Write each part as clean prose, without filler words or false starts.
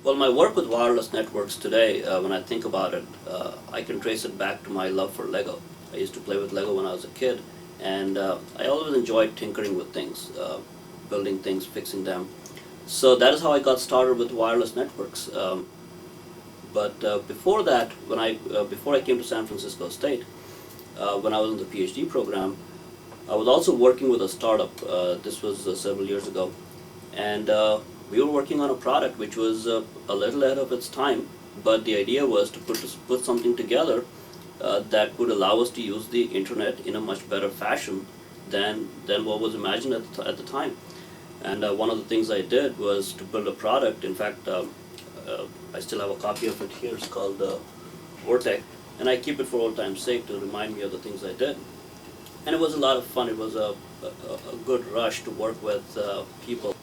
Well, my work with wireless networks today, when I think about it, I can trace it back to my love for Lego. I used to play with Lego when I was a kid, and I always enjoyed tinkering with things, building things, fixing them. So that is how I got started with wireless networks. But before that, before I came to San Francisco State, when I was in the PhD program, I was also working with a startup. This was several years ago, and we were working on a product which was a little ahead of its time. But the idea was to put something together that would allow us to use the internet in a much better fashion than what was imagined at the time. And one of the things I did was to build a product. In fact, I still have a copy of it here. It's called Vortex, and I keep it for old time's sake to remind me of the things I did. And it was a lot of fun. It was a good rush to work with people.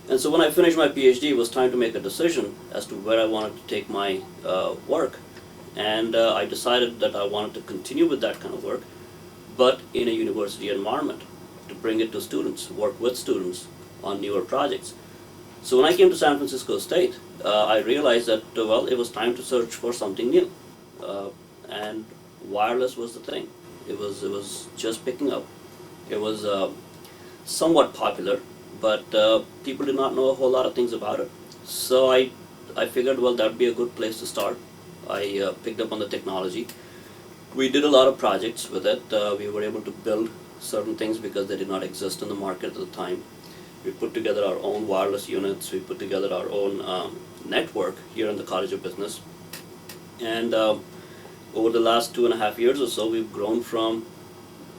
And so when I finished my PhD, it was time to make a decision as to where I wanted to take my work. And I decided that I wanted to continue with that kind of work, but in a university environment, to bring it to students, work with students on newer projects. So when I came to San Francisco State, I realized that, well, it was time to search for something new. And wireless was the thing. It was just picking up. It was somewhat popular, but people did not know a whole lot of things about it. So I figured, well, that would be a good place to start. I picked up on the technology. We did a lot of projects with it. We were able to build certain things because they did not exist in the market at the time. We put together our own wireless units. We put together our own network here in the College of Business. And over the last 2.5 years or so, we've grown from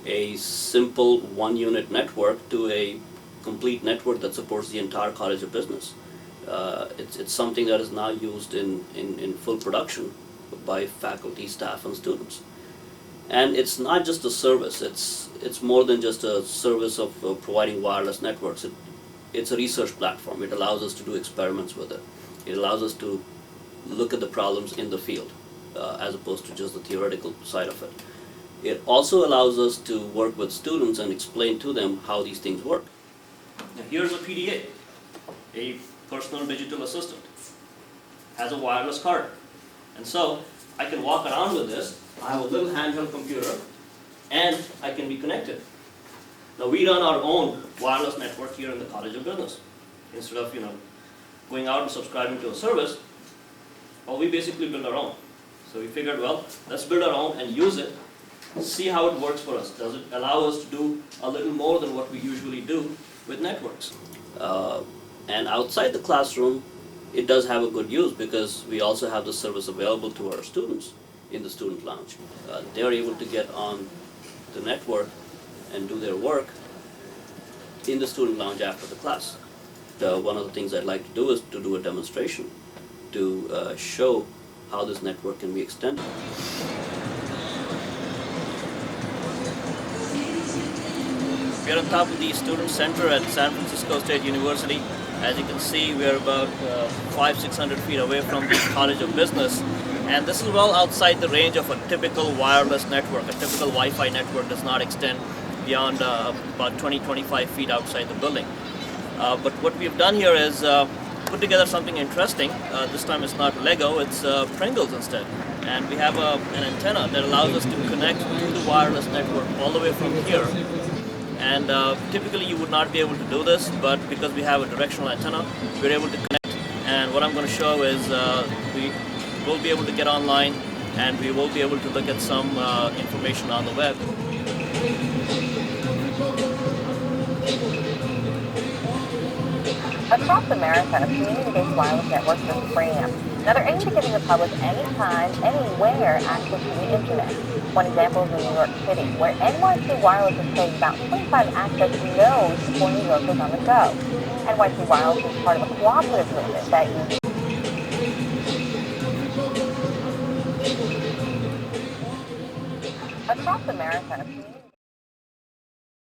a simple one-unit network to a complete network that supports the entire College of Business. It's something that is now used in full production by faculty, staff, and students. And it's not just a service. It's more than just a service of providing wireless networks. It's a research platform. It allows us to do experiments with it. It allows us to look at the problems in the field as opposed to just the theoretical side of it. It also allows us to work with students and explain to them how these things work. Now here's a PDA, a personal digital assistant. Has a wireless card. And so I can walk around with this. I have a little handheld computer, and I can be connected. Now we run our own wireless network here in the College of Business. Instead of going out and subscribing to a service, well, we basically build our own. So we figured, well, let's build our own and use it, see how it works for us. Does it allow us to do a little more than what we usually do with networks? And outside the classroom, it does have a good use because we also have the service available to our students in the student lounge. They are able to get on the network and do their work in the student lounge after the class. One of the things I'd like to do is to do a demonstration to show how this network can be extended. We're on top of the Student Center at San Francisco State University. As you can see, we're about 500-600 feet away from the College of Business. And this is well outside the range of a typical wireless network. A typical Wi-Fi network does not extend beyond about 20-25 feet outside the building. But what we've done here is put together something interesting. This time it's not Lego, it's Pringles instead. And we have an antenna that allows us to connect to the wireless network all the way from here. And typically you would not be able to do this, but because we have a directional antenna, we're able to connect. And what I'm going to show is we will be able to get online, and we will be able to look at some information on the web. Across America, community-based wireless networks are springing up. Now they're aimed at giving the public anytime, anywhere access to the internet. One example is in New York City, where NYC Wireless has created about 25 access nodes for New Yorkers on the go. NYC Wireless is part of a cooperative movement that uses across America, community